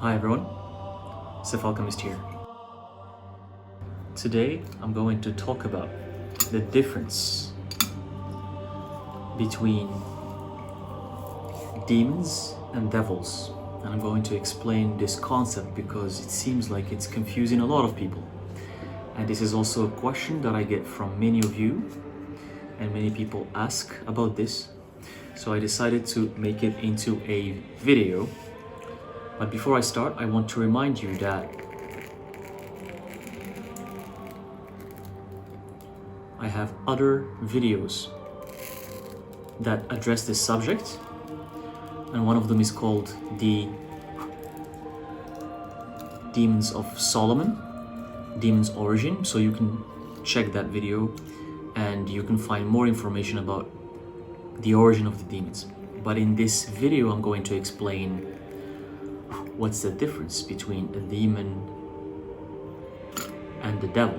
Hi everyone, Alchemist here. Today I'm going to talk about the difference between demons and devils, and I'm going to explain this concept because it seems like it's confusing a lot of people. And this is also a question that I get from many of you, and many people ask about this. So I decided to make it into a video. But before I start, I want to remind you that I have other videos that address this subject, and one of them is called the Demons of Solomon, Demons Origin. So you can check that video and you can find more information about the origin of the demons. But in this video, I'm going to explain what's the difference between a demon and the devil.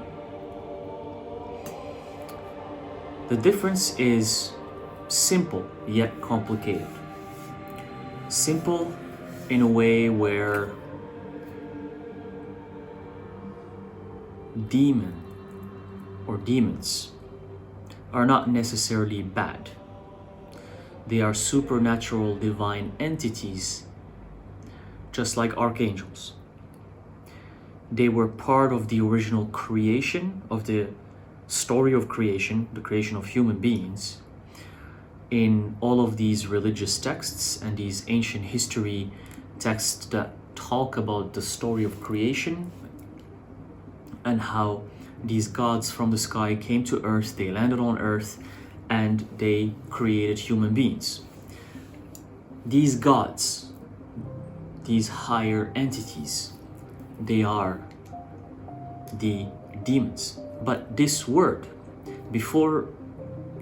The difference is simple yet complicated. Simple in a way where demon or demons are not necessarily bad. They are supernatural divine entities, just like archangels. They were part of the original creation, of the story of creation, the creation of human beings. In all of these religious texts and these ancient history texts that talk about the story of creation and how these gods from the sky came to earth, they landed on earth, and they created human beings. These gods, these higher entities, they are the demons. But this word,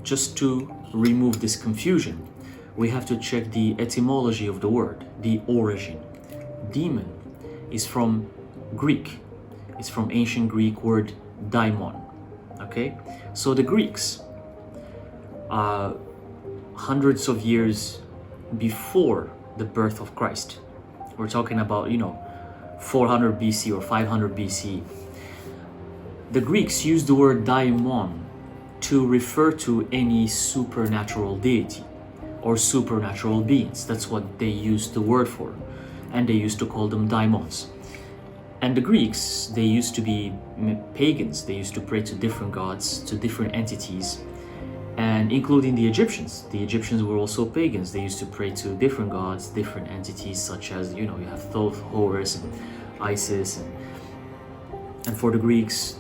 just to remove this confusion, we have to check the etymology of the word, the origin. Demon is from Greek. It's from ancient Greek word daimon. Okay? So the Greeks, hundreds of years before the birth of Christ, we're talking about, 400 BC or 500 BC. The Greeks used the word daimon to refer to any supernatural deity or supernatural beings. That's what they used the word for. And they used to call them daimons. And the Greeks, they used to be pagans. They used to pray to different gods, to different entities, and including the Egyptians. The Egyptians were also pagans. They used to pray to different gods, different entities, such as, you have Thoth, Horus, and Isis. And for the Greeks,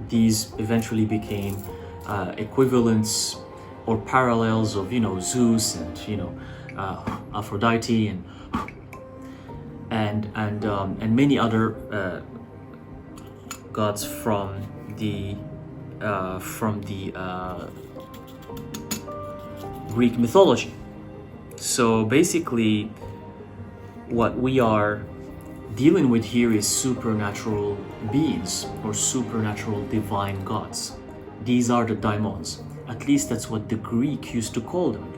these eventually became equivalents or parallels of, Zeus and, Aphrodite and many other gods from the Greek mythology. So basically, what we are dealing with here is supernatural beings or supernatural divine gods. These are the daimons. At least that's what the Greek used to call them.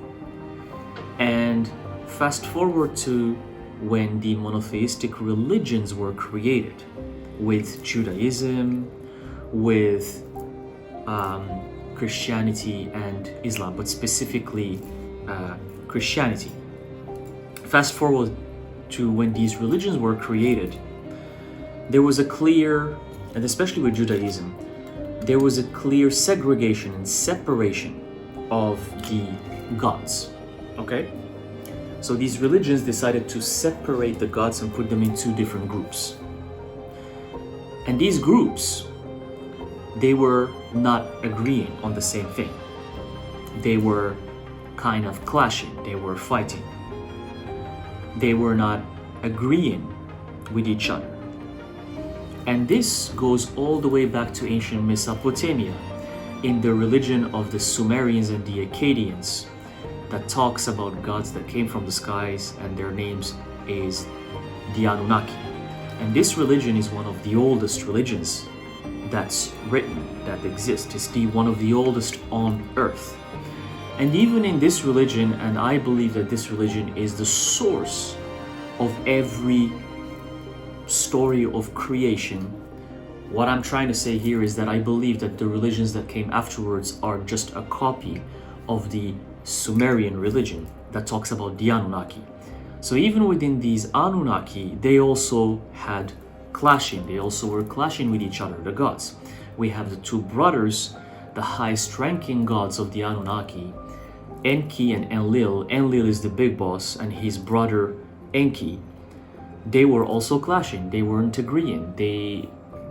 And fast forward to when the monotheistic religions were created, with Judaism, with Christianity and Islam, but specifically Christianity. Fast forward to when these religions were created, there was a clear, and especially with Judaism, there was a clear segregation and separation of the gods. Okay? So these religions decided to separate the gods and put them in two different groups. And these groups, they were not agreeing on the same thing. They were kind of clashing, they were fighting. They were not agreeing with each other. And this goes all the way back to ancient Mesopotamia, in the religion of the Sumerians and the Akkadians, that talks about gods that came from the skies, and their names is the Anunnaki. And this religion is one of the oldest religions that's written, that exists. It's one of the oldest on earth. And even in this religion, and I believe that this religion is the source of every story of creation, what I'm trying to say here is that I believe that the religions that came afterwards are just a copy of the Sumerian religion that talks about the Anunnaki. So even within these Anunnaki, they also had clashing. They also were clashing with each other, the gods. We have the two brothers, the highest ranking gods of the Anunnaki, Enki and Enlil. Enlil is the big boss, and his brother Enki. They were also clashing. They weren't agreeing.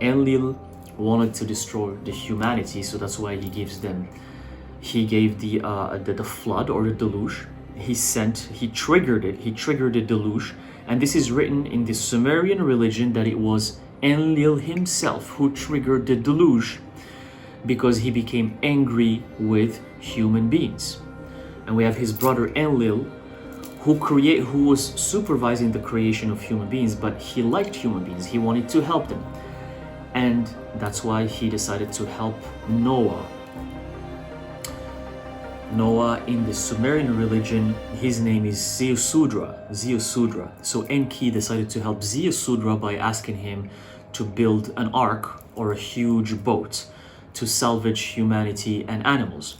Enlil wanted to destroy the humanity, so that's why he gave the flood or the deluge. He triggered the deluge, and this is written in the Sumerian religion that it was Enlil himself who triggered the deluge because he became angry with human beings. And we have his brother Enlil who was supervising the creation of human beings, but he liked human beings. He wanted to help them. And that's why he decided to help Noah. Noah in the Sumerian religion, his name is Ziusudra. So Enki decided to help Ziusudra by asking him to build an ark or a huge boat to salvage humanity and animals.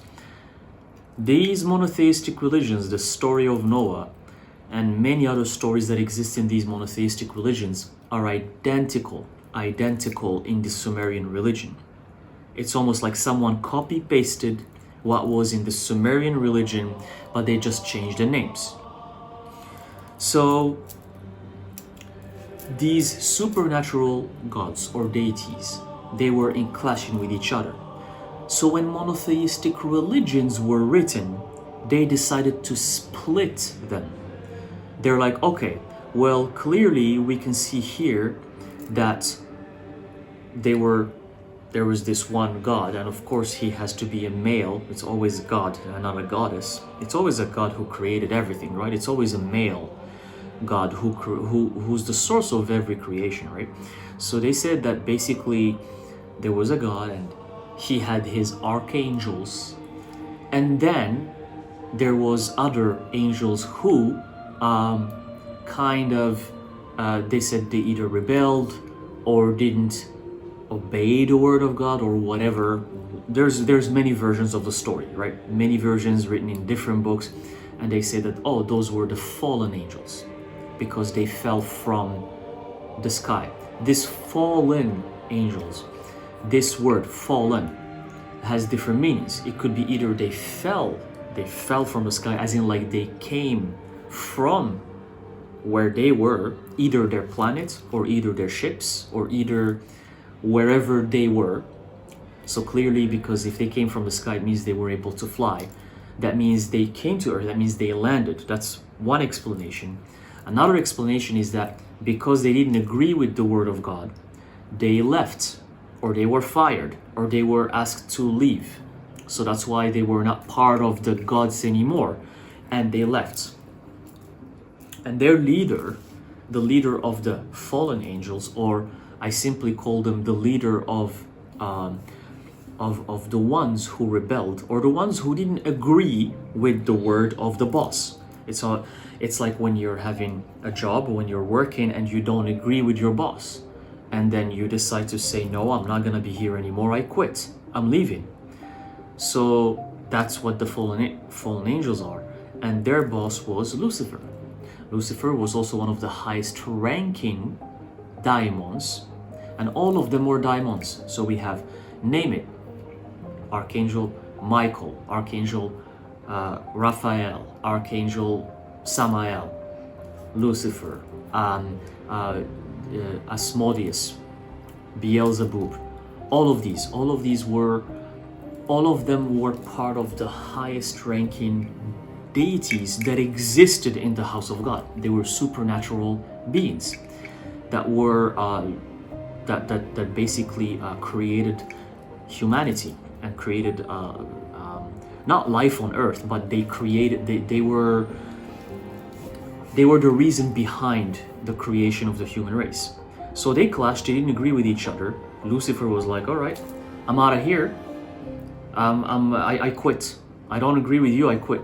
These monotheistic religions, the story of Noah, and many other stories that exist in these monotheistic religions are identical in the Sumerian religion. It's almost like someone copy-pasted what was in the Sumerian religion, but they just changed the names. So these supernatural gods or deities, they were in clashing with each other. So when monotheistic religions were written, they decided to split them. They're like, okay, well, clearly we can see here that there was this one God, and of course he has to be a male. It's always a god and not a goddess. It's always a god who created everything, right? It's always a male god who's the source of every creation, right? So they said that basically there was a god and he had his archangels, and then there was other angels who they said they either rebelled or didn't obey the word of God or whatever. There's many versions of the story, right? Many versions written in different books, and they say that, oh, those were the fallen angels because they fell from the sky. This fallen angels, this word fallen has different meanings. It could be either they fell from the sky, as in like they came from where they were, either their planet or either their ships or either wherever they were. So clearly, because if they came from the sky, it means they were able to fly. That means they came to Earth. That means they landed. That's one explanation. Another explanation is that because they didn't agree with the word of God, they left, or they were fired, or they were asked to leave. So that's why they were not part of the gods anymore, and they left. And their leader, the leader of the fallen angels, or I simply call them the leader of the ones who rebelled, or the ones who didn't agree with the word of the boss. It's like when you're having a job, when you're working and you don't agree with your boss, and then you decide to say, no, I'm not gonna be here anymore, I quit, I'm leaving. So that's what the fallen angels are, and their boss was Lucifer. Lucifer was also one of the highest ranking daimons, and all of them were daimons. So we have, name it, Archangel Michael, Archangel Raphael, Archangel Samael, Lucifer, Asmodeus, Beelzebub. All of them were part of the highest ranking deities that existed in the house of God. They were supernatural beings that were that basically created humanity and created not life on earth, but they were the reason behind the creation of the human race. So they clashed, they didn't agree with each other. Lucifer was like, all right, I'm out of here. I quit. I don't agree with you, I quit.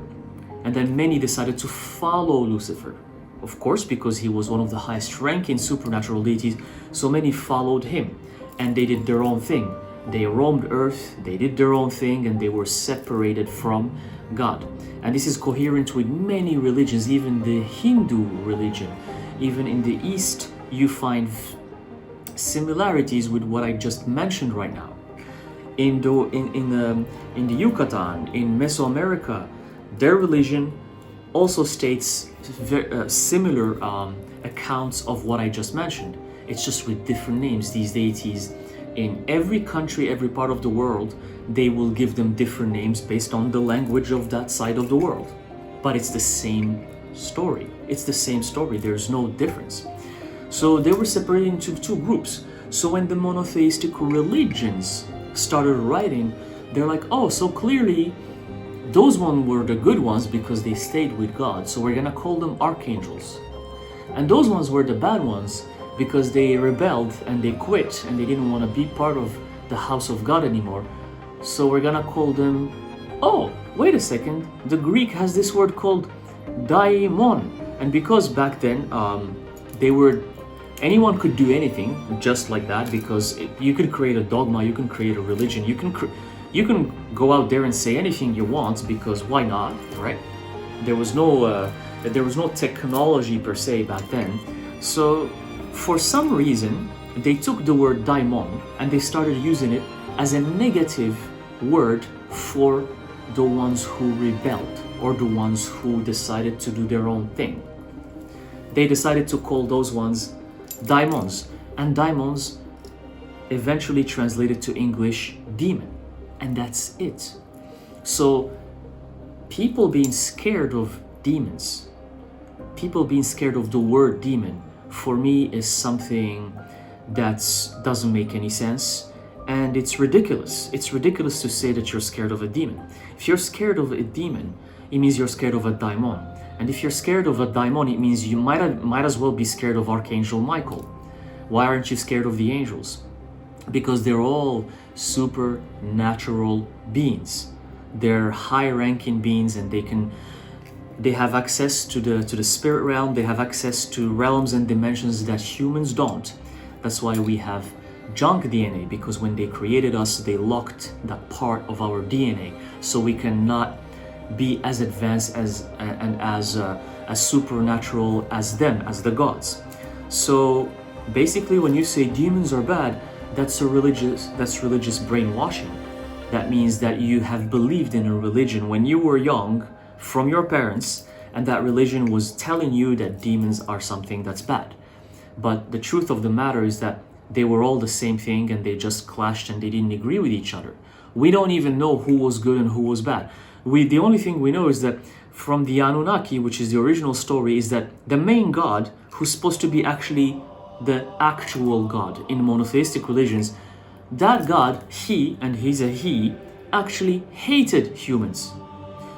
And then many decided to follow Lucifer. Of course, because he was one of the highest ranking supernatural deities, so many followed him, and they did their own thing. They roamed earth, they did their own thing, and they were separated from God. And this is coherent with many religions, even the Hindu religion. Even in the East, you find similarities with what I just mentioned right now. In the Yucatan, in Mesoamerica, their religion also states similar accounts of what I just mentioned. It's just with different names. These deities, in every country, every part of the world, they will give them different names based on the language of that side of the world. But it's the same story. It's the same story. There's no difference. So they were separated into two groups. So when the monotheistic religions started writing, they're like, oh, so clearly those ones were the good ones because they stayed with God. So we're gonna call them archangels. And those ones were the bad ones because they rebelled and they quit and they didn't want to be part of the house of God anymore. So we're gonna call them, oh, wait a second, the Greek has this word called daimon. And because back then anyone could do anything just like that, because you can create a dogma, you can create a religion, you can go out there and say anything you want, because why not, right? There was no technology per se back then. So for some reason they took the word daimon and they started using it as a negative word for the ones who rebelled or the ones who decided to do their own thing. They decided to call those ones daimons, and daimons eventually translated to English demon, and that's it. So people being scared of demons, people being scared of the word demon, for me is something that doesn't make any sense, and it's ridiculous. It's ridiculous to say that you're scared of a demon. If you're scared of a demon, it means you're scared of a daimon. And if you're scared of a daimon, it means you might as well be scared of Archangel Michael. Why aren't you scared of the angels? Because they're all supernatural beings. They're high-ranking beings, and they have access to the spirit realm. They have access to realms and dimensions that humans don't. That's why we have junk DNA, because when they created us, they locked that part of our DNA, so we cannot be as advanced as supernatural as them, as the gods. So basically, when you say demons are bad, that's religious brainwashing. That means that you have believed in a religion when you were young from your parents, and that religion was telling you that demons are something that's bad. But the truth of the matter is that they were all the same thing, and they just clashed and they didn't agree with each other. We don't even know who was good and who was bad. The only thing we know is that from the Anunnaki, which is the original story, is that the main god, who's supposed to be actually the actual god in monotheistic religions, that god, he, and he's a he, actually hated humans.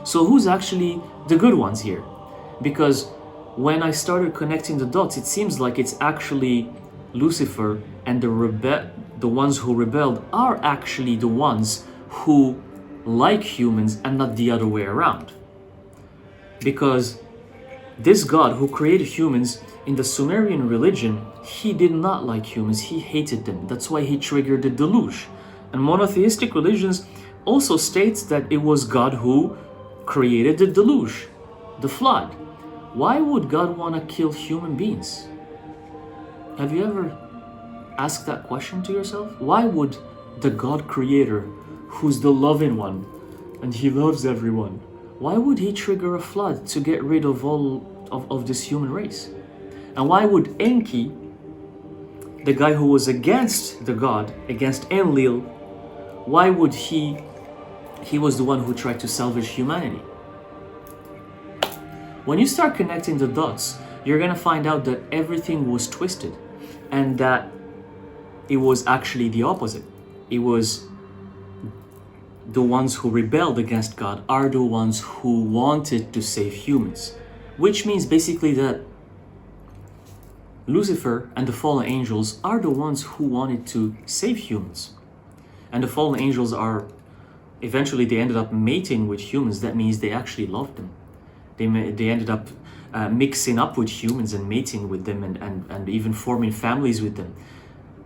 So who's actually the good ones here? Because when I started connecting the dots, it seems like it's actually Lucifer, and the ones who rebelled are actually the ones who like humans and not the other way around. Because this God who created humans in the Sumerian religion, he did not like humans, he hated them. That's why he triggered the deluge. And monotheistic religions also states that it was God who created the deluge, the flood. Why would God want to kill human beings? Have you ever asked that question to yourself? Why would the God creator, who's the loving one, and he loves everyone, why would he trigger a flood to get rid of all of this human race? And why would Enki, the guy who was against the God, against Enlil, why would he was the one who tried to salvage humanity? When you start connecting the dots, you're gonna find out that everything was twisted, and that it was actually the opposite. It was the ones who rebelled against God are the ones who wanted to save humans, which means basically that Lucifer and the fallen angels are the ones who wanted to save humans. And the fallen angels eventually they ended up mating with humans. That means they actually loved them. They ended up mixing up with humans and mating with them, and even forming families with them.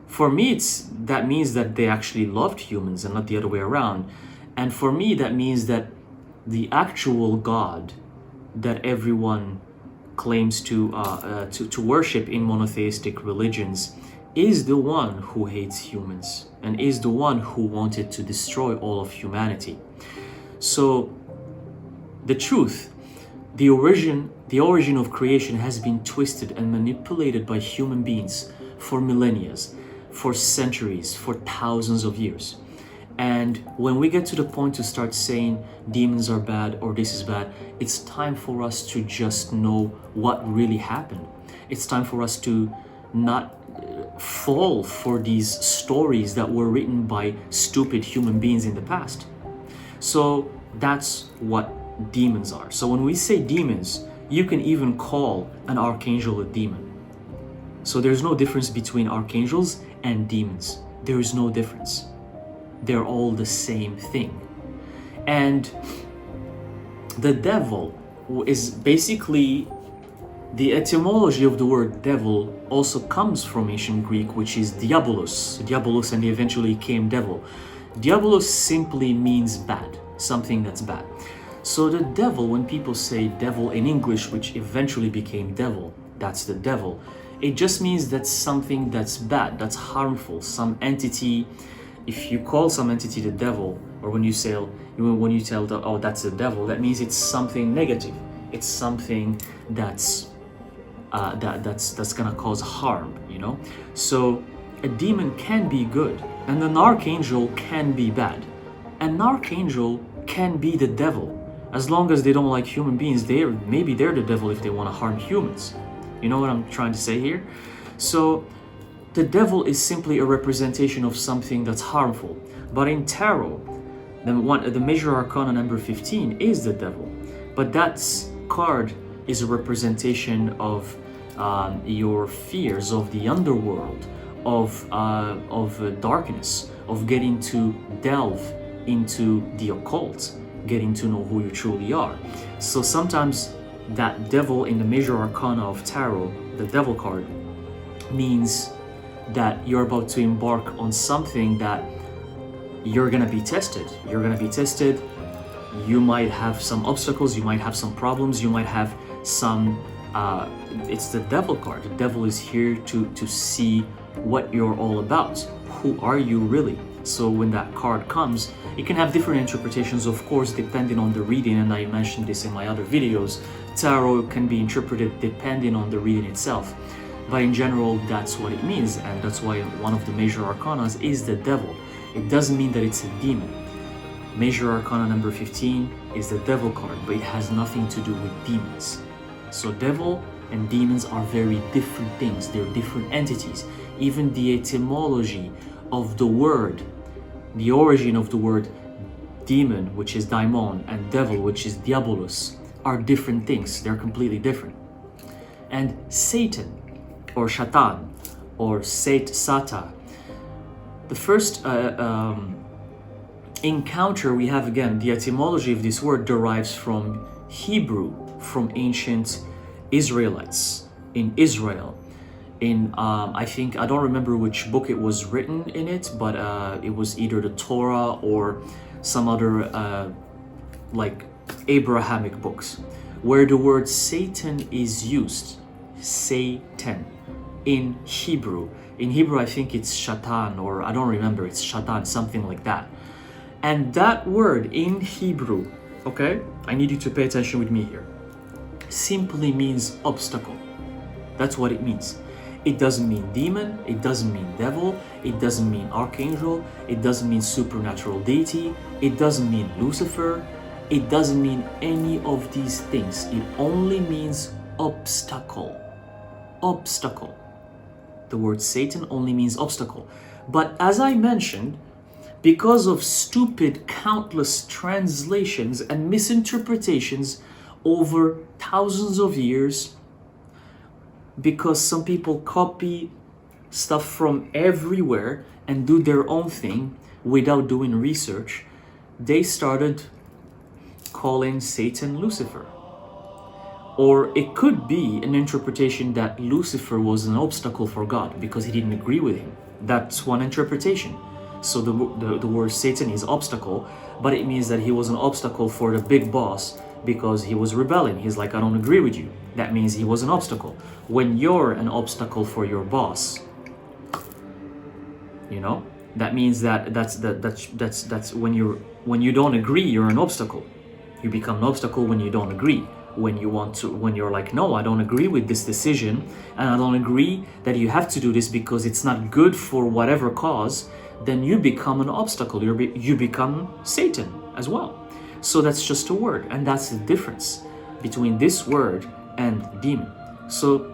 For me, that means that they actually loved humans and not the other way around. And for me, that means that the actual God that everyone claims to worship in monotheistic religions is the one who hates humans and is the one who wanted to destroy all of humanity. So the truth, the origin of creation has been twisted and manipulated by human beings for millennia, for centuries, for thousands of years. And when we get to the point to start saying demons are bad or this is bad, it's time for us to just know what really happened. It's time for us to not fall for these stories that were written by stupid human beings in the past. So that's what demons are. So when we say demons, you can even call an archangel a demon. So there's no difference between archangels and demons. There is no difference. They're all the same thing. And the devil is basically, the etymology of the word devil also comes from ancient Greek, which is diabolos, and eventually came devil. Diabolos simply means bad, something that's bad. So the devil, when people say devil in English, which eventually became devil, that's the devil, it just means that's something that's bad, that's harmful, some entity. If you call some entity the devil, or when you tell oh, that's the devil, that means it's something negative. It's something that's gonna cause harm, you know. So a demon can be good, and an archangel can be bad. An archangel can be the devil, as long as they don't like human beings. Maybe they're the devil if they want to harm humans. You know what I'm trying to say here? So the devil is simply a representation of something that's harmful. But in tarot, the major arcana number 15 is the devil. But that card is a representation of your fears of the underworld, of darkness, of getting to delve into the occult, getting to know who you truly are. So sometimes that devil in the major arcana of tarot, the devil card, means that you're about to embark on something that you're gonna be tested. You're gonna be tested. You might have some obstacles, you might have some problems, you might have some it's the devil card. The devil is here to see what you're all about. Who are you really? So when that card comes, it can have different interpretations, of course, depending on the reading, and I mentioned this in my other videos. Tarot can be interpreted depending on the reading itself. But in general, that's what it means, and that's why one of the major arcanas is the devil. It doesn't mean that it's a demon. Major arcana number 15 is the devil card, but it has nothing to do with demons. So devil and demons are very different things. They're different entities. Even the etymology of the word, the origin of the word demon, which is daimon, and devil, which is diabolos, are different things. They're completely different. And Satan, or Shatan, or Sata, the first encounter we have, again, the etymology of this word derives from Hebrew, from ancient Israelites in Israel. In I don't remember which book it was written in it, but it was either the Torah or some other like Abrahamic books, where the word Satan is used. Satan in Hebrew. In Hebrew, I think it's Shatan, or I don't remember, it's Shatan, something like that. And that word in Hebrew, okay, I need you to pay attention with me here, simply means obstacle. That's what it means. It doesn't mean demon, it doesn't mean devil, it doesn't mean archangel, it doesn't mean supernatural deity, it doesn't mean Lucifer, it doesn't mean any of these things. It only means obstacle. Obstacle. The word Satan only means obstacle. But as I mentioned, because of stupid countless translations and misinterpretations over thousands of years, because some people copy stuff from everywhere and do their own thing without doing research, they started calling Satan Lucifer. Or it could be an interpretation that Lucifer was an obstacle for God because he didn't agree with him. That's one interpretation. So the word Satan is obstacle, but it means that he was an obstacle for the big boss because he was rebelling. He's like, I don't agree with you. That means he was an obstacle. When you're an obstacle for your boss, you know, that means that's when you don't agree, you're an obstacle. You become an obstacle when you don't agree. When you're like, no, I don't agree with this decision, and I don't agree that you have to do this because it's not good for whatever cause, then you become an obstacle. You become Satan as well. So that's just a word, and that's the difference between this word and demon. So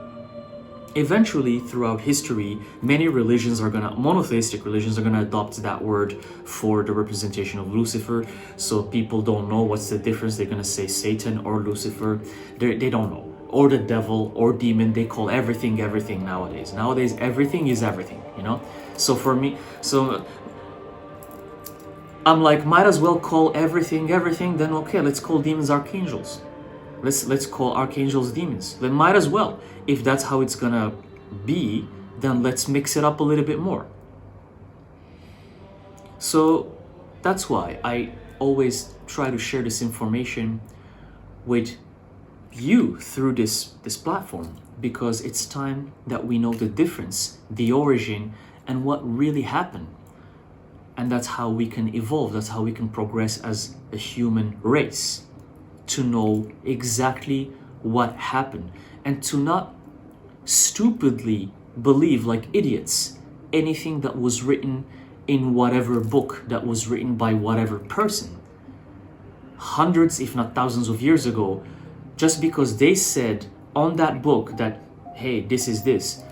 eventually, throughout history, many monotheistic religions are gonna adopt that word for the representation of Lucifer. So people don't know what's the difference. They're gonna say Satan or Lucifer. They don't know. Or the devil or demon. They call everything nowadays. Nowadays, everything is everything, you know? So for me, I'm like, might as well call everything, then okay, let's call demons archangels. Let's call archangels demons. Then might as well. If that's how it's gonna be, then let's mix it up a little bit more. So that's why I always try to share this information with you through this platform, because it's time that we know the difference, the origin, and what really happened. And that's how we can evolve, that's how we can progress as a human race, to know exactly what happened and to not stupidly believe like idiots anything that was written in whatever book that was written by whatever person hundreds if not thousands of years ago, just because they said on that book that, hey, this is this.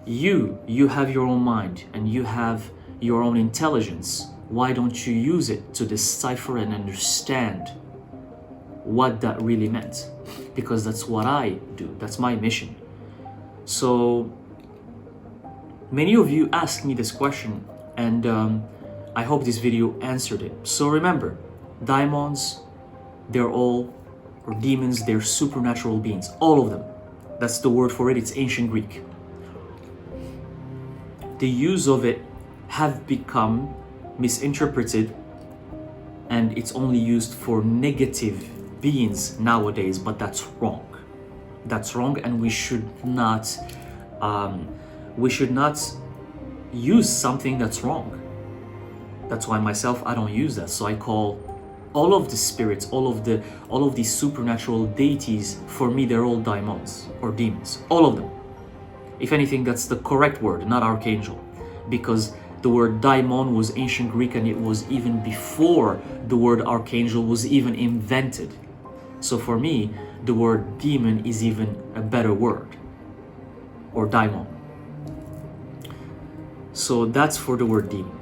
You have your own mind and you have your own intelligence. Why don't you use it to decipher and understand what that really meant? Because that's what I do. That's my mission. So many of you asked me this question, and I hope this video answered it. So remember, daimons, or demons, they're supernatural beings, all of them. That's the word for it. It's ancient Greek. The use of it have become misinterpreted, and it's only used for negative beings nowadays, but that's wrong. That's wrong, and we should not use something that's wrong. That's why myself, I don't use that. So I call all of the spirits, all of these supernatural deities, for me they're all daimons or demons, all of them. If anything, that's the correct word, not archangel, because the word daimon was ancient Greek, and it was even before the word archangel was even invented. So for me, the word demon is even a better word, or daimon. So that's for the word demon,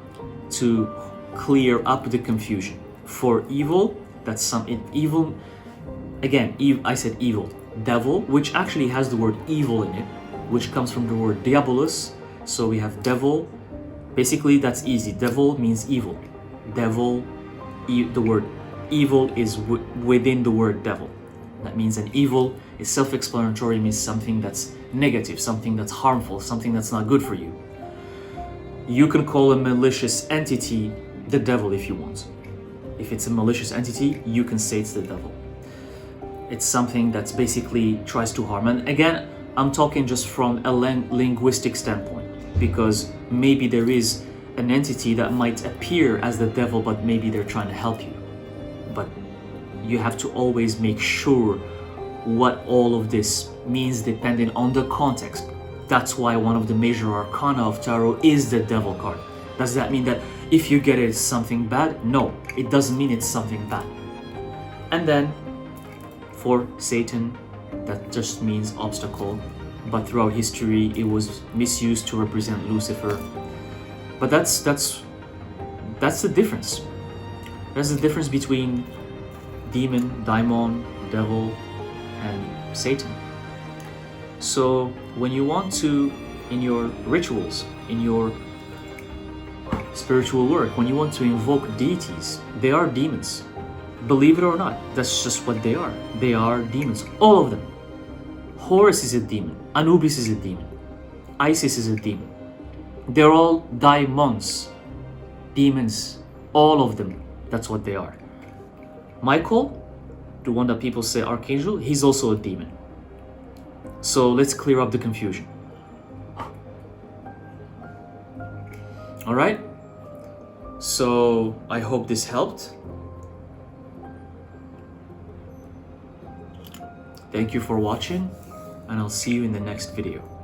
to clear up the confusion. For evil, that's evil. Again, I said evil. Devil, which actually has the word evil in it, which comes from the word diabolus. So we have devil. Basically, that's easy. Devil means evil. Devil, the word evil is within the word devil. That means an evil is self-explanatory, means something that's negative, something that's harmful, something that's not good for you. You can call a malicious entity the devil if you want. If it's a malicious entity, you can say it's the devil. It's something that's basically tries to harm. And again, I'm talking just from a linguistic standpoint, because maybe there is an entity that might appear as the devil, but maybe they're trying to help you. But you have to always make sure what all of this means depending on the context. That's why one of the major arcana of tarot is the devil card. Does that mean that if you get it, it's something bad? No, it doesn't mean it's something bad. And then for Satan, that just means obstacle. But throughout history, it was misused to represent Lucifer. But that's the difference. That's the difference between demon, daimon, devil, and Satan. So when you want to, in your rituals, in your spiritual work, when you want to invoke deities, they are demons. Believe it or not, that's just what they are. They are demons, all of them. Horus is a demon, Anubis is a demon, Isis is a demon. They're all daimons, demons, all of them. That's what they are. Michael, the one that people say archangel, he's also a demon. So let's clear up the confusion. All right? So I hope this helped. Thank you for watching, and I'll see you in the next video.